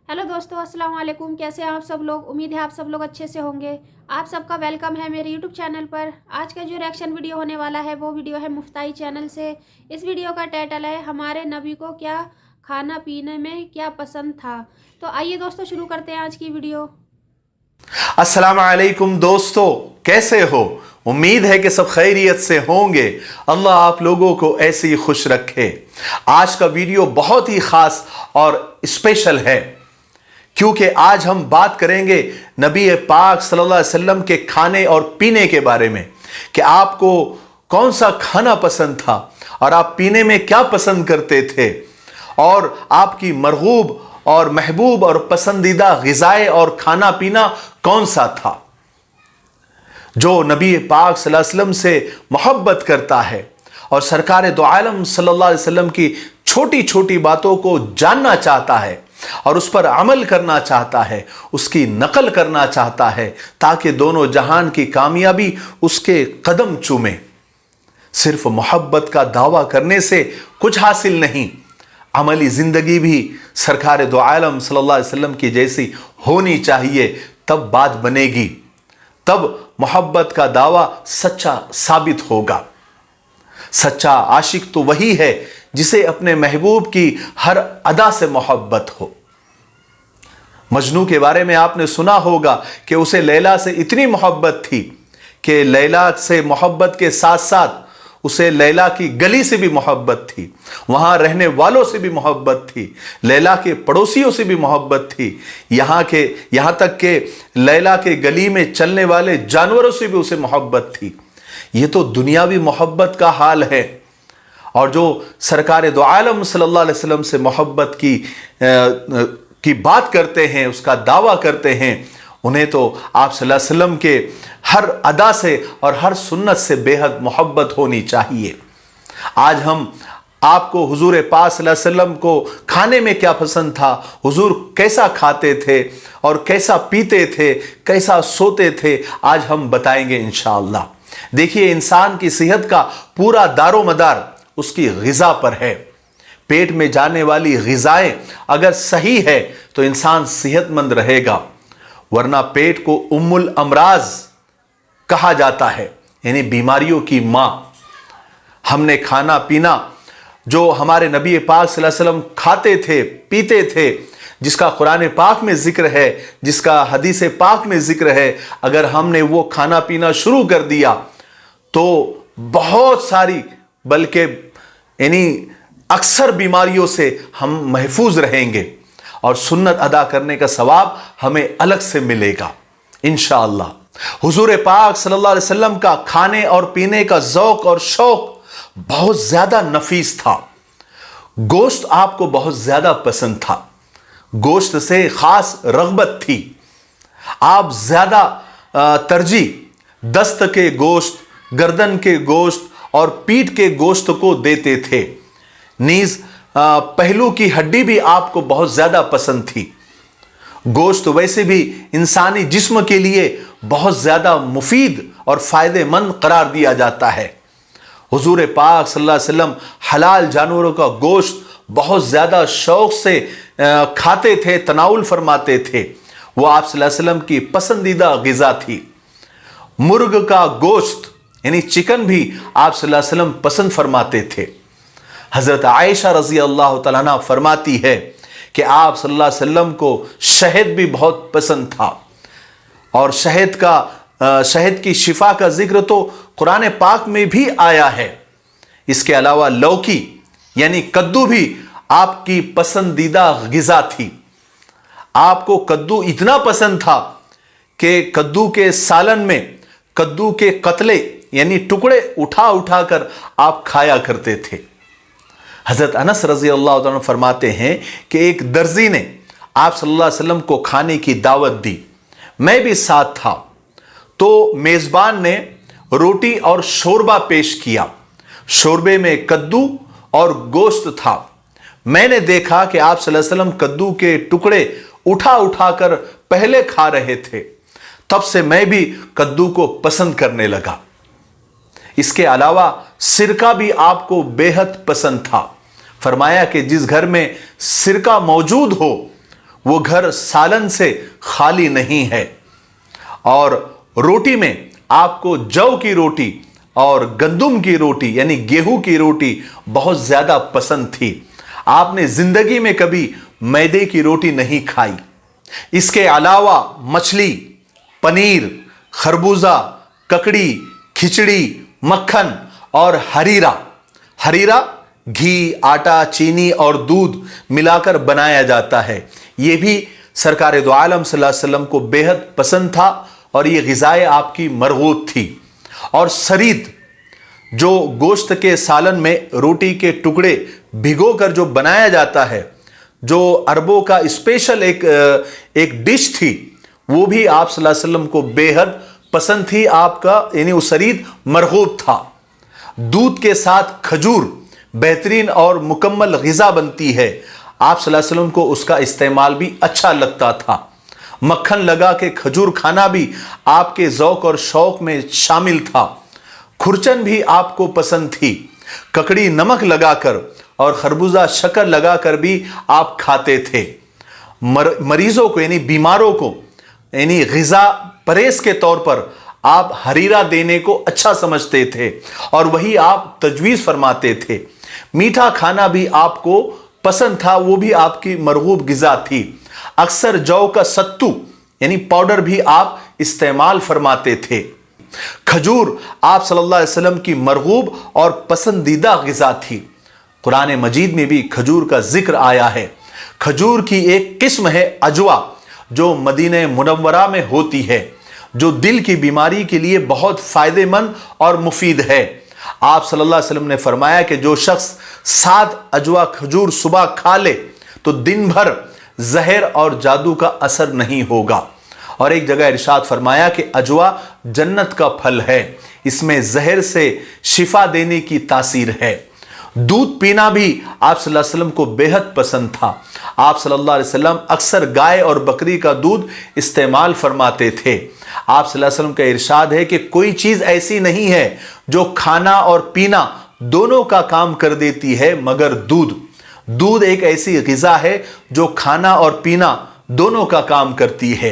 Hello दोस्तों, अस्सलाम वालेकुम। कैसे हैं आप सब लोग? उम्मीद है आप सब लोग अच्छे से होंगे। आप सबका वेलकम है मेरे यूट्यूब चैनल पर। आज का जो रिएक्शन वीडियो होने वाला है वो वीडियो है मुफ्ताई चैनल से। इस वीडियो का टाइटल है हमारे नबी को क्या खाना पीने में क्या पसंद था। तो आइए दोस्तों शुरू करते हैं आज की वीडियो। अस्सलाम वालेकुम दोस्तों, कैसे हो? उम्मीद है कि सब खैरियत से होंगे। अल्लाह आप लोगों को ऐसे ही खुश रखे। आज का वीडियो बहुत ही खास और स्पेशल है क्योंकि आज हम बात करेंगे नबी पाक सल्लल्लाहु अलैहि वसल्लम के खाने और पीने के बारे में कि आपको कौन सा खाना पसंद था और आप पीने में क्या पसंद करते थे और आपकी मरगूब और महबूब और पसंदीदा ग़िज़ाएं और खाना पीना कौन सा था। जो नबी पाक सल्लल्लाहु अलैहि वसल्लम से मोहब्बत करता है और सरकार दो आलम सल्लल्लाहु अलैहि वसल्लम की छोटी छोटी बातों को जानना चाहता है और उस पर अमल करना चाहता है, उसकी नकल करना चाहता है ताकि दोनों जहान की कामयाबी उसके कदम चूमे। सिर्फ मोहब्बत का दावा करने से कुछ हासिल नहीं, अमली ज़िंदगी भी सरकार दो आलम सल्लल्लाहु अलैहि वसल्लम की जैसी होनी चाहिए, तब बात बनेगी, तब मोहब्बत का दावा सच्चा साबित होगा। सच्चा आशिक तो वही है जिसे अपने महबूब की हर अदा से मोहब्बत हो। मजनू के बारे में आपने सुना होगा कि उसे लैला से इतनी मोहब्बत थी कि लैला से मोहब्बत के साथ साथ उसे लैला की गली से भी मोहब्बत थी, वहां रहने वालों से भी मोहब्बत थी, लैला के पड़ोसियों से भी मोहब्बत थी, यहां तक कि लैला के गली में चलने वाले जानवरों से भी उसे मोहब्बत थी। ये तो दुनियावी मोहब्बत का हाल है। और जो सरकार दो आलम सल्लल्लाहु अलैहि वसल्लम से मोहब्बत की बात करते हैं, उसका दावा करते हैं, उन्हें तो आप सल्लल्लाहु अलैहि वसल्लम के हर अदा से और हर सुन्नत से बेहद मोहब्बत होनी चाहिए। आज हम आपको हुजूर पाक सल्लल्लाहु अलैहि वसल्लम को खाने में क्या पसंद था, हुजूर कैसा खाते थे और कैसा पीते थे, कैसा सोते थे, आज हम बताएंगे इंशाअल्लाह। देखिए, इंसान की सेहत का पूरा दारोमदार उसकी ग़िज़ा पर है। पेट में जाने वाली ग़िज़ाएं अगर सही है तो इंसान सेहतमंद रहेगा, वरना पेट को उम्मुल अमराज कहा जाता है, यानी बीमारियों की मां। हमने खाना पीना जो हमारे नबी पाक सल्लल्लाहु अलैहि वसल्लम खाते थे पीते थे, जिसका कुरान पाक में जिक्र है, जिसका हदीस पाक में जिक्र है, अगर हमने वो खाना पीना शुरू कर दिया तो बहुत सारी, बल्कि यानी अक्सर बीमारियों से हम महफूज रहेंगे और सुन्नत अदा करने का सवाब हमें अलग से मिलेगा इंशाअल्लाह। हुजूर पाक सल्लल्लाहु अलैहि वसल्लम का खाने और पीने का ज़ौक़ और शौक़ बहुत ज़्यादा नफीस था। गोश्त आपको बहुत ज़्यादा पसंद था, गोश्त से ख़ास रग़बत थी। आप ज़्यादा तरजीह दस्त के गोश्त, गर्दन के गोश्त और पीठ के गोश्त को देते थे। नीज़ पहलू की हड्डी भी आपको बहुत ज़्यादा पसंद थी। गोश्त वैसे भी इंसानी जिस्म के लिए बहुत ज़्यादा मुफीद और फ़ायदेमंद करार दिया जाता है। हुजूर पाक सल्लल्लाहु अलैहि वसल्लम हलाल जानवरों का गोश्त बहुत ज़्यादा शौक़ से खाते थे, तनाउल फरमाते थे। वो आप सल्लल्लाहु अलैहि वसल्लम की पसंदीदा ग़िज़ा थी। मुर्ग का गोश्त यानी चिकन भी आप सल्लल्लाहु अलैहि वसल्लम पसंद फरमाते थे। हज़रत आयशा रज़ी अल्लाह तआला अन्हा फरमाती है कि आप सल्लल्लाहु अलैहि वसल्लम को शहद भी बहुत पसंद था और शहद की शिफा का जिक्र तो कुरान पाक में भी आया है। इसके अलावा लौकी यानी कद्दू भी आपकी पसंदीदा ग़िज़ा थी। आपको कद्दू इतना पसंद था कि कद्दू के सालन में कद्दू के कतले यानी टुकड़े उठा उठा कर आप खाया करते थे। हज़रत अनस रज़ी अल्लाह तआला अन्हु फरमाते हैं कि एक दर्जी ने आप सल्लल्लाहु अलैहि वसल्लम को खाने की दावत दी, मैं भी साथ था। तो मेज़बान ने रोटी और शोरबा पेश किया। शोरबे में कद्दू और गोश्त था। मैंने देखा कि आप सल्लल्लाहु अलैहि वसल्लम कद्दू के टुकड़े उठा उठा कर पहले खा रहे थे, तब से मैं भी कद्दू को पसंद करने लगा। इसके अलावा सिरका भी आपको बेहद पसंद था। फरमाया कि जिस घर में सिरका मौजूद हो वो घर सालन से खाली नहीं है। और रोटी में आपको जौ की रोटी और गंदुम की रोटी यानी गेहूं की रोटी बहुत ज्यादा पसंद थी। आपने जिंदगी में कभी मैदे की रोटी नहीं खाई। इसके अलावा मछली, पनीर, खरबूजा, ककड़ी, खिचड़ी, मक्खन और हरीरा घी, आटा, चीनी और दूध मिलाकर बनाया जाता है। यह भी सरकार दो आलम सल्लल्लाहु अलैहि वसल्लम को बेहद पसंद था और ये ग़िज़ाएं आपकी मरगूब थी। और सरीद, जो गोश्त के सालन में रोटी के टुकड़े भिगोकर जो बनाया जाता है, जो अरबों का स्पेशल एक डिश थी, वो भी आप सल्लल्लाहु अलैहि वसल्लम को बेहद पसंद थी। आपका यानी वो सरीद मरगूब था। दूध के साथ खजूर बेहतरीन और मुकम्मल ग़िज़ा बनती है। आप सल्लल्लाहु अलैहि वसल्लम को उसका इस्तेमाल भी अच्छा लगता था। मक्खन लगा के खजूर खाना भी आपके ज़ौक़ और शौक़ में शामिल था। खुरचन भी आपको पसंद थी। ककड़ी नमक लगाकर और खरबूजा शक्कर लगाकर भी आप खाते थे। मरीज़ों को यानी बीमारों को यानी ग़िज़ा परहेज़ के तौर पर आप हरीरा देने को अच्छा समझते थे और वही आप तजवीज़ फरमाते थे। मीठा खाना भी आपको पसंद था, वो भी आपकी मरगूब ग़िज़ा थी। अक्सर जौ का सत्तू यानी पाउडर भी आप इस्तेमाल फरमाते थे। खजूर आप सल्लल्लाहु अलैहि वसल्लम की मरगूब और पसंदीदा ग़िज़ा थी। कुरान मजीद में भी खजूर का जिक्र आया है। खजूर की एक किस्म है अजवा, जो मदीने मुनव्वरा में होती है, जो दिल की बीमारी के लिए बहुत फ़ायदेमंद और मुफीद है। आप सल्लल्लाहु अलैहि वसल्लम ने फरमाया कि जो शख्स 7 अजवा खजूर सुबह खा ले तो दिन भर जहर और जादू का असर नहीं होगा। और एक जगह इरशाद फरमाया कि अजवा जन्नत का फल है, इसमें जहर से शिफा देने की तासीर है। दूध पीना भी आप सल्लल्लाहु अलैहि वसल्लम को बेहद पसंद था। आप सल्लल्लाहु अलैहि वसल्लम अक्सर गाय और बकरी का दूध इस्तेमाल फरमाते थे। आप सल्लल्लाहु अलैहि वसल्लम का इरशाद है कि कोई चीज़ ऐसी नहीं है जो खाना और पीना दोनों का काम कर देती है मगर दूध एक ऐसी ग़िज़ा है जो खाना और पीना दोनों का काम करती है।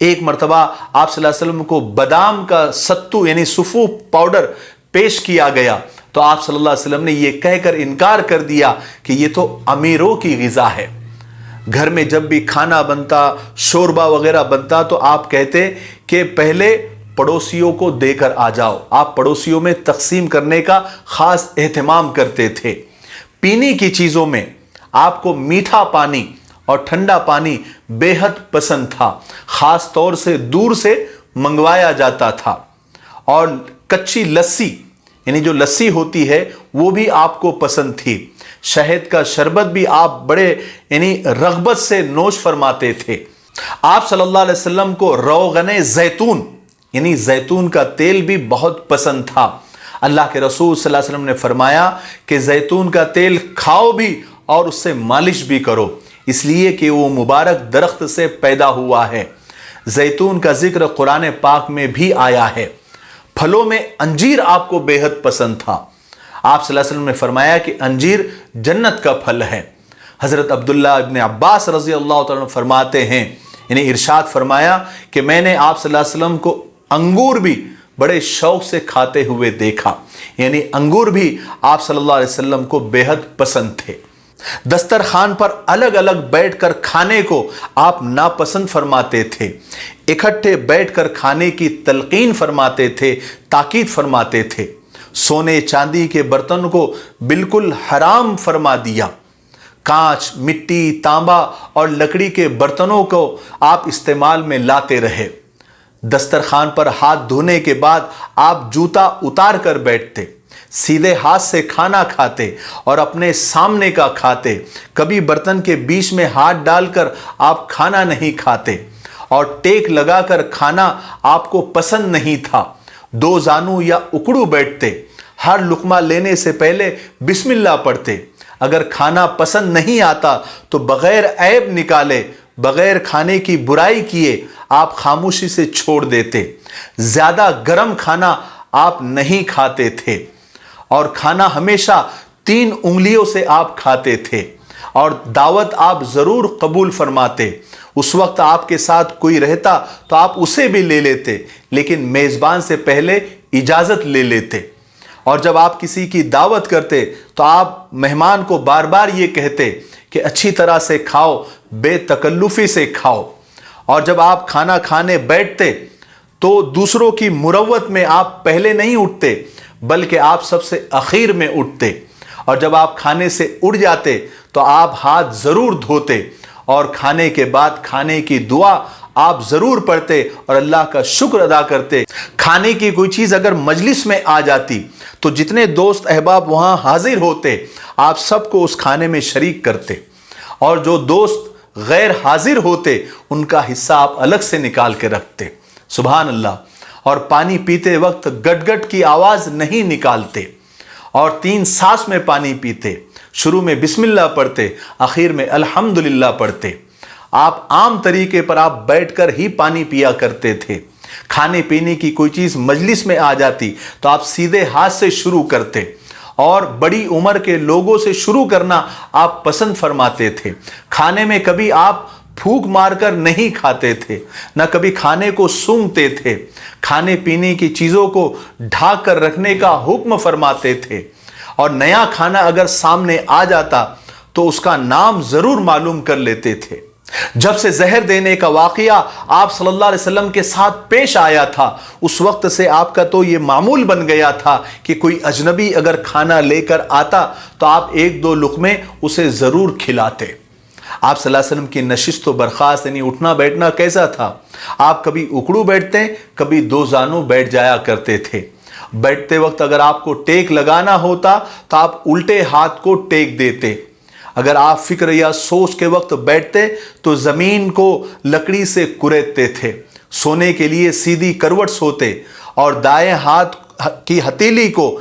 एक मरतबा आप सल्लल्लाहु अलैहि वसल्लम को बादाम का सत्तू यानी सुफू पाउडर पेश किया गया तो आप सल्लल्लाहु अलैहि वसल्लम ने यह कहकर इनकार कर दिया कि यह तो अमीरों की ग़िज़ा है। घर में जब भी खाना बनता, शोरबा वगैरह बनता तो आप कहते कि पहले पड़ोसियों को देकर आ जाओ। आप पड़ोसियों में तकसीम करने का ख़ास एहतमाम करते थे। पीने की चीज़ों में आपको मीठा पानी और ठंडा पानी बेहद पसंद था। ख़ास तौर से दूर से मंगवाया जाता था। और कच्ची लस्सी यानी जो लस्सी होती है वो भी आपको पसंद थी। शहद का शरबत भी आप बड़े यानी रग़बत से नोश फरमाते थे। आप सल्लल्लाहु अलैहि वसल्लम को रोगने ज़ैतून यानी जैतून का तेल भी बहुत पसंद था। अल्लाह के रसूल सल्लल्लाहु अलैहि वसल्लम ने फरमाया कि जैतून का तेल खाओ भी और उससे मालिश भी करो, इसलिए कि वो मुबारक दरख्त से पैदा हुआ है। जैतून का जिक्र कुरान पाक में भी आया है। फलों में अंजीर आपको बेहद पसंद था। आप सल्लल्लाहु अलैहि वसल्लम ने फरमाया कि अंजीर जन्नत का फल है। हज़रत अब्दुल्ला इब्न अब्बास रज़ी अल्लाह तआला फरमाते हैं, यानी इरशाद फरमाया कि मैंने आप सल्लल्लाहु अलैहि वसल्लम को अंगूर भी बड़े शौक़ से खाते हुए देखा, यानी अंगूर भी आप सल्लल्लाहु अलैहि वसल्लम को बेहद पसंद थे। दस्तरखान पर अलग अलग बैठकर खाने को आप नापसंद फरमाते थे। इकट्ठे बैठकर खाने की तलकीन फरमाते थे, ताकीद फरमाते थे। सोने चांदी के बर्तन को बिल्कुल हराम फरमा दिया। कांच, मिट्टी, तांबा और लकड़ी के बर्तनों को आप इस्तेमाल में लाते रहे। दस्तरखान पर हाथ धोने के बाद आप जूता उतार कर बैठते, सीधे हाथ से खाना खाते और अपने सामने का खाते। कभी बर्तन के बीच में हाथ डालकर आप खाना नहीं खाते और टेक लगाकर खाना आपको पसंद नहीं था। दो जानू या उकड़ू बैठते, हर लुकमा लेने से पहले बिस्मिल्लाह पढ़ते। अगर खाना पसंद नहीं आता तो बगैर ऐब निकाले, बगैर खाने की बुराई किए आप खामोशी से छोड़ देते। ज़्यादा गर्म खाना आप नहीं खाते थे और खाना हमेशा 3 उंगलियों से आप खाते थे اور دعوت آپ ضرور قبول فرماتے۔ اس وقت آپ کے ساتھ کوئی رہتا تو آپ اسے بھی لے لیتے، لیکن میزبان سے پہلے اجازت لے لیتے۔ اور جب آپ کسی کی دعوت کرتے تو آپ مہمان کو بار بار یہ کہتے کہ اچھی طرح سے کھاؤ، بے تکلفی سے کھاؤ۔ اور جب آپ کھانا کھانے بیٹھتے تو دوسروں کی مروت میں آپ پہلے نہیں اٹھتے بلکہ آپ سب سے اخیر میں اٹھتے۔ اور جب آپ کھانے سے اٹھ جاتے تو آپ ہاتھ ضرور دھوتے، اور کھانے کے بعد کھانے کی دعا آپ ضرور پڑھتے اور اللہ کا شکر ادا کرتے۔ کھانے کی کوئی چیز اگر مجلس میں آ جاتی تو جتنے دوست احباب وہاں حاضر ہوتے آپ سب کو اس کھانے میں شریک کرتے، اور جو دوست غیر حاضر ہوتے ان کا حصہ آپ الگ سے نکال کے رکھتے۔ سبحان اللہ۔ اور پانی پیتے وقت گٹ گٹ کی آواز نہیں نکالتے، اور 3 سانس میں پانی پیتے۔ شروع میں بسم اللہ پڑھتے، آخر میں الحمدللہ پڑھتے۔ آپ عام طریقے پر آپ بیٹھ کر ہی پانی پیا کرتے تھے۔ کھانے پینے کی کوئی چیز مجلس میں آ جاتی تو آپ سیدھے ہاتھ سے شروع کرتے، اور بڑی عمر کے لوگوں سے شروع کرنا آپ پسند فرماتے تھے۔ کھانے میں کبھی آپ پھونک مار کر نہیں کھاتے تھے، نہ کبھی کھانے کو سونگھتے تھے۔ کھانے پینے کی چیزوں کو ڈھانک کر رکھنے کا حکم فرماتے تھے، اور نیا کھانا اگر سامنے آ جاتا تو اس کا نام ضرور معلوم کر لیتے تھے۔ جب سے زہر دینے کا واقعہ آپ صلی اللہ علیہ وسلم کے ساتھ پیش آیا تھا، اس وقت سے آپ کا تو یہ معمول بن گیا تھا کہ کوئی اجنبی اگر کھانا لے کر آتا تو آپ 1-2 لقمے اسے ضرور کھلاتے۔ آپ صلی اللہ علیہ وسلم کی نشست و برخاست یعنی اٹھنا بیٹھنا کیسا تھا؟ آپ کبھی اکڑو بیٹھتے، کبھی 2 زانوں بیٹھ جایا کرتے تھے۔ بیٹھتے وقت اگر آپ کو ٹیک لگانا ہوتا تو آپ الٹے ہاتھ کو ٹیک دیتے۔ اگر آپ فکر یا سوچ کے وقت بیٹھتے تو زمین کو لکڑی سے کریدتے تھے۔ سونے کے لیے سیدھی کروٹ سوتے، اور دائیں ہاتھ کی ہتھیلی کو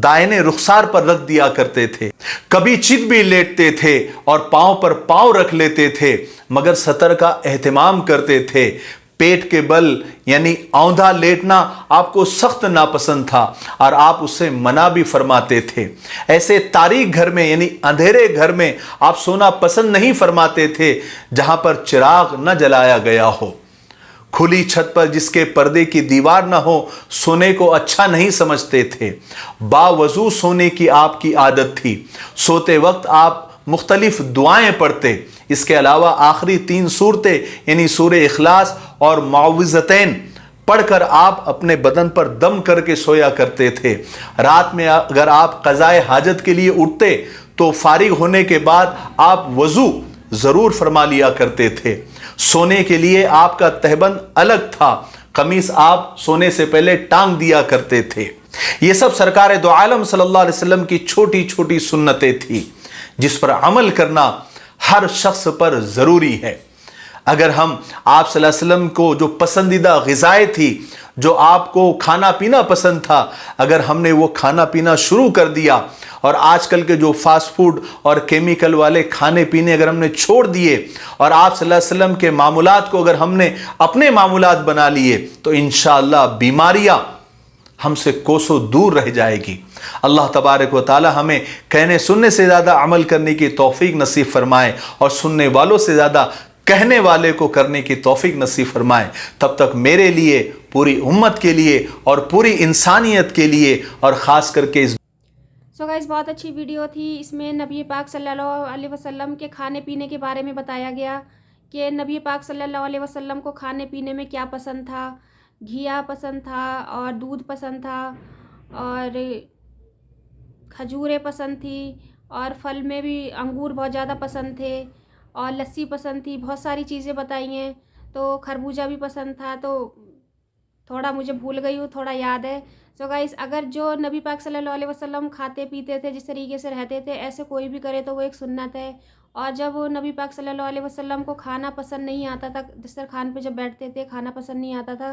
دائیں رخسار پر رکھ دیا کرتے تھے۔ کبھی چت بھی لیٹتے تھے اور پاؤں پر پاؤں رکھ لیتے تھے، مگر سطر کا اہتمام کرتے تھے۔ پیٹ کے بل یعنی اوندھا لیٹنا آپ کو سخت ناپسند تھا، اور آپ اسے منع بھی فرماتے تھے۔ ایسے تاریک گھر میں یعنی اندھیرے گھر میں آپ سونا پسند نہیں فرماتے تھے جہاں پر چراغ نہ جلایا گیا ہو۔ کھلی چھت پر جس کے پردے کی دیوار نہ ہو سونے کو اچھا نہیں سمجھتے تھے۔ باوضو سونے کی آپ کی عادت تھی۔ سوتے وقت آپ مختلف دعائیں پڑھتے۔ اس کے علاوہ آخری 3 سورتیں یعنی سورہ اخلاص اور معوذتین پڑھ کر آپ اپنے بدن پر دم کر کے سویا کرتے تھے۔ رات میں اگر آپ قضائے حاجت کے لیے اٹھتے تو فارغ ہونے کے بعد آپ وضو ضرور فرما لیا کرتے تھے۔ سونے کے لیے آپ کا تہبند الگ تھا، قمیص آپ سونے سے پہلے ٹانگ دیا کرتے تھے۔ یہ سب سرکار دو عالم صلی اللہ علیہ وسلم کی چھوٹی چھوٹی سنتیں تھیں جس پر عمل کرنا ہر شخص پر ضروری ہے۔ اگر ہم آپ صلی اللہ علیہ وسلم کو جو پسندیدہ غذائیں تھی، جو آپ کو کھانا پینا پسند تھا، اگر ہم نے وہ کھانا پینا شروع کر دیا اور آج کل کے جو فاسٹ فوڈ اور کیمیکل والے کھانے پینے اگر ہم نے چھوڑ دیے اور آپ صلی اللہ علیہ وسلم کے معمولات کو اگر ہم نے اپنے معمولات بنا لیے تو انشاءاللہ بیماریاں ہم سے کوسوں دور رہ جائے گی۔ اللہ تبارک و تعالی ہمیں کہنے سننے سے زیادہ عمل کرنے کی توفیق نصیب فرمائے، اور سننے والوں سے زیادہ کہنے والے کو کرنے کی توفیق نصیب فرمائے۔ تب تک میرے لیے، پوری امت کے لیے اور پوری انسانیت کے لیے، اور خاص کر کے سو گائز بہت اچھی ویڈیو تھی۔ اس میں نبی پاک صلی اللہ علیہ وسلم کے کھانے پینے کے بارے میں بتایا گیا کہ نبی پاک صلی اللہ علیہ وسلم کو کھانے پینے میں کیا پسند تھا۔ گھیا پسند تھا، اور دودھ پسند تھا، اور کھجوریں پسند تھی، اور پھل میں بھی انگور بہت زیادہ پسند تھے، اور لسی پسند تھی۔ بہت ساری چیزیں بتائی ہیں۔ تو خربوزہ بھی پسند تھا، تو تھوڑا مجھے بھول گئی ہوں، تھوڑا یاد ہے۔ سو گائز اگر جو نبی پاک صلی اللہ علیہ وسلم کھاتے پیتے تھے، جس طریقے سے رہتے تھے، ایسے کوئی بھی کرے تو وہ ایک سنت ہے۔ اور جب نبی پاک صلی اللہ علیہ وسلم کو کھانا پسند نہیں آتا تھا، دسترخوان پہ جب بیٹھتے تھے کھانا پسند نہیں آتا تھا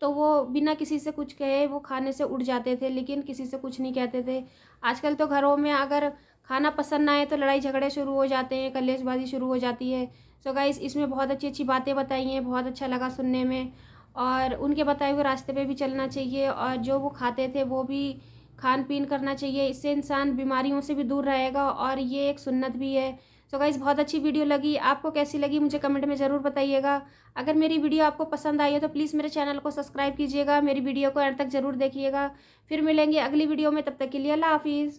تو وہ بنا کسی سے کچھ کہے وہ کھانے سے اٹھ جاتے تھے، لیکن کسی سے کچھ نہیں کہتے تھے۔ آج کل تو گھروں میں اگر کھانا پسند نہ آئے تو لڑائی جھگڑے شروع ہو جاتے ہیں، کلیش بازی شروع ہو جاتی ہے۔ سو گائز اس میں بہت اچھی اچھی باتیں بتائی ہیں، بہت اچھا لگا سننے میں، اور ان کے بتائے ہوئے راستے پہ بھی چلنا چاہیے، اور جو وہ کھاتے تھے وہ بھی खान पीन करना चाहिए। इससे इंसान बीमारियों से भी दूर रहेगा और ये एक सुन्नत भी है। सो गाइस, बहुत अच्छी वीडियो लगी। आपको कैसी लगी मुझे कमेंट में ज़रूर बताइएगा। अगर मेरी वीडियो आपको पसंद आई है तो प्लीज़ मेरे चैनल को सब्सक्राइब कीजिएगा। मेरी वीडियो को एंड तक ज़रूर देखिएगा। फिर मिलेंगे अगली वीडियो में, तब तक के लिए अल्लाह हाफिज़।